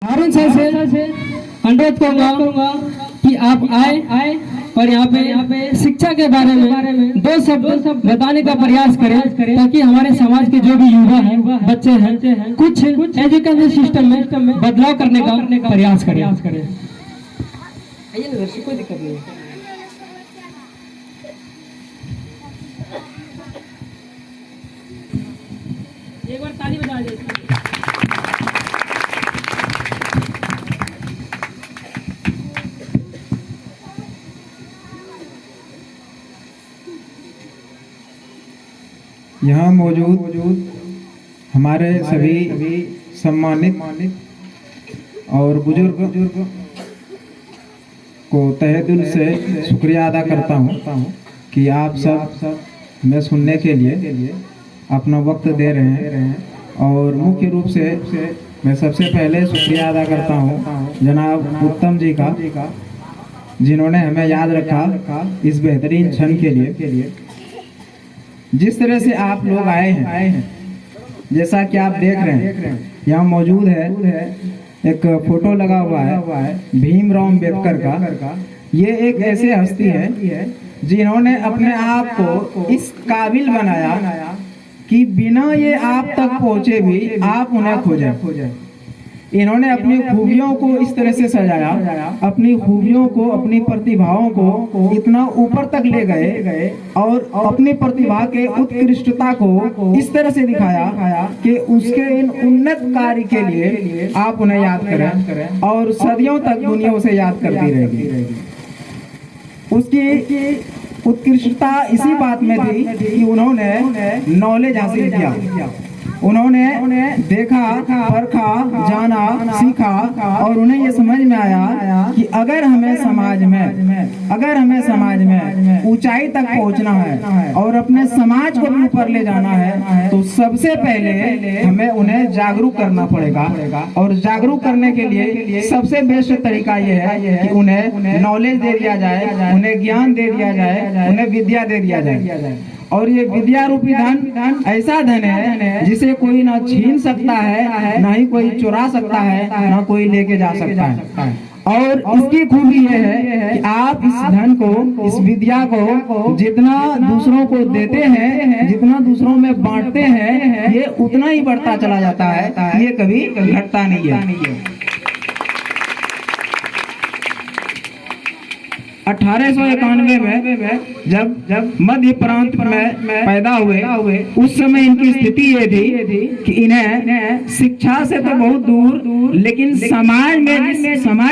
हारून sir से अनुरोध करूंगा कि आप आए और यहाँ पे शिक्षा के बारे में दो शब्द बताने का प्रयास करें, ताकि हमारे समाज के जो भी युवा हैं, बच्चे हैं, कुछ एजुकेशन सिस्टम में बदलाव करने का प्रयास करें। कोई दिक्कत नहीं है। एक बार ताली बजा दे। यहाँ मौजूद हमारे सभी सम्मानित और बुजुर्ग को तहे दिल से शुक्रिया अदा करता हूँ कि आप सब मैं सुनने के लिए अपना वक्त दे रहे हैं। और मुख्य रूप से मैं सबसे पहले शुक्रिया अदा करता हूँ जनाब उत्तम जी का, जिन्होंने हमें याद रखा इस बेहतरीन क्षण के लिए। जिस तरह से आप लोग आए हैं, जैसा कि आप देख रहे हैं, यहाँ मौजूद है एक फोटो लगा हुआ है भीमराव अम्बेडकर का। ये एक ऐसे हस्ती है जिन्होंने अपने आप को इस काबिल बनाया कि बिना ये आप तक पहुँचे भी आप उन्हें खोजें। इन्होंने अपनी खूबियों को इस तरह से सजाया, अपनी खूबियों को, अपनी प्रतिभाओं को इतना ऊपर तक ले गए और अपनी प्रतिभा के उत्कृष्टता को इस तरह से दिखाया कि उसके इन उन्नत कार्य के लिए आप उन्हें याद करें और सदियों तक दुनिया उसे याद करती रहेगी। उसकी उत्कृष्टता इसी बात में थी कि उन्होंने नॉलेज हासिल किया, उन्होंने देखा, परखा, जाना, सीखा और उन्हें ये समझ में आया कि अगर हमें समाज में ऊंचाई तक पहुंचना है और अपने समाज को भी ऊपर ले जाना है, तो सबसे पहले हमें उन्हें जागरूक करना पड़ेगा। और जागरूक करने के लिए सबसे बेस्ट तरीका ये है कि उन्हें नॉलेज दे दिया जाए, उन्हें ज्ञान दे दिया जाए, उन्हें विद्या दे दिया जाए। और ये विद्या रूपी धन ऐसा धन है जिसे कोई ना छीन सकता है, ना ही कोई चुरा सकता है, ना कोई लेके जा सकता है। और इसकी खूबी ये है कि आप इस धन को, इस विद्या को जितना दूसरों को देते हैं, जितना दूसरों में बांटते हैं, ये उतना ही बढ़ता चला जाता है, ये कभी घटता नहीं है। 1891 में जब मध्य प्रांत में पैदा हुए, उस समय इनकी स्थिति ये थी कि इन्हें शिक्षा से तो बहुत दूर, लेकिन समाज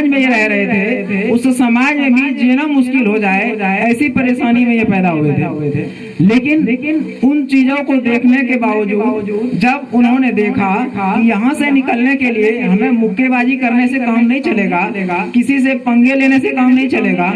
में ये रह रहे थे, उस समाज में भी जीना मुश्किल हो जाए, ऐसी परेशानी में ये पैदा हुए थे। लेकिन उन चीजों को देखने के बावजूद जब उन्होंने देखा कि यहाँ से निकलने के लिए हमें मुक्केबाजी करने से काम नहीं चलेगा, किसी से पंगे लेने से काम नहीं चलेगा,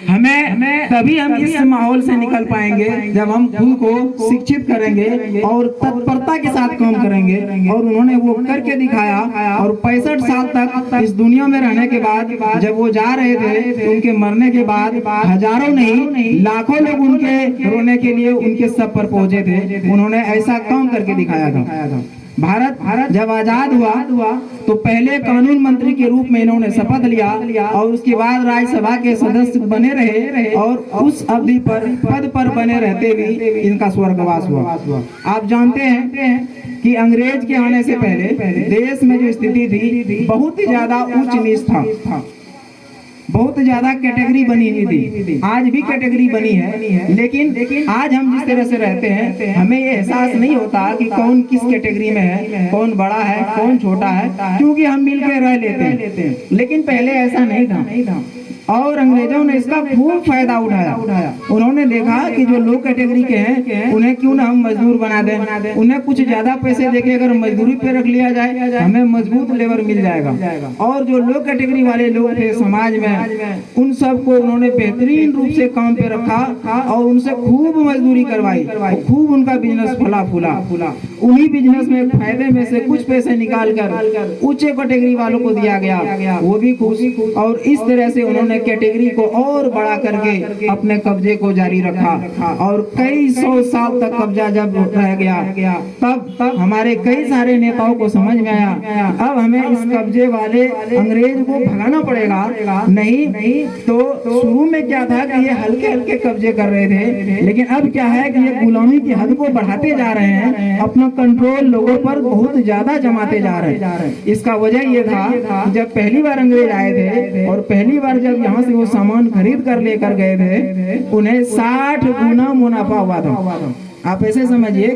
हमें तभी हम इस माहौल से निकल पाएंगे जब हम खुद को शिक्षित करेंगे और तत्परता के साथ काम करेंगे। और उन्होंने वो करके दिखाया। और 65 साल तक इस दुनिया में रहने के बाद जब वो जा रहे थे, तो उनके मरने के बाद हजारों नहीं लाखों लोग उनके रोने के लिए उनके सब पर पहुंचे थे। उन्होंने ऐसा काम करके दिखाया था। भारत जब आजाद हुआ तो पहले कानून मंत्री के रूप में इन्होंने शपथ लिया और उसके बाद राज्यसभा के सदस्य बने रहे और उस अवधि पर पद पर बने रहते भी इनका स्वर्गवास हुआ। आप जानते हैं कि अंग्रेज के आने से पहले देश में जो स्थिति थी, बहुत ही ज्यादा ऊंच नीच था, बहुत ज्यादा कैटेगरी बनी हुई थी। आज भी कैटेगरी बनी है, लेकिन आज हम जिस तरह से रहते हैं, हमें ये एहसास नहीं होता कि कौन किस कैटेगरी में है, कौन बड़ा है, कौन छोटा है, क्योंकि हम मिलकर रह लेते हैं। लेकिन पहले ऐसा नहीं था और अंग्रेजों ने इसका खूब फायदा उठाया। उन्होंने देखा कि जो लो कैटेगरी के हैं, उन्हें क्यों ना हम मजदूर बना दें, उन्हें कुछ ज्यादा पैसे देके अगर मजदूरी पे रख लिया जाए, हमें मजबूत लेबर मिल जाएगा। और जो लो कैटेगरी वाले लोग थे समाज में, उन सब को उन्होंने बेहतरीन रूप से काम पे रखा और उनसे खूब मजदूरी करवाई, खूब उनका बिजनेस फला फूला। उन्हीं बिजनेस में फायदे में से कुछ पैसे निकाल कर उच्च कैटेगरी वालों को दिया गया, वो भी खुश। और इस तरह से उन्होंने उन्होंने कैटेगरी को और बड़ा करके अपने कब्जे को जारी रखा और कई 100 साल तक कब्जा जब रह गया तब हमारे कई सारे नेताओं को समझ में आया अब हमें इस कब्जे वाले अंग्रेज को भगाना पड़ेगा। नहीं तो शुरू में क्या था कि ये हल्के हल्के कब्जे कर रहे थे, लेकिन अब क्या है कि ये गुलामी की हद को बढ़ाते जा रहे हैं, अपना कंट्रोल लोगों पर बहुत ज्यादा जमाते जा रहे हैं। इसका वजह ये था कि जब पहली बार अंग्रेज आए थे और पहली बार जब यहाँ से वो सामान खरीद कर लेकर गए थे, उन्हें 60 गुना मुनाफा हुआ था। आप ऐसे समझिए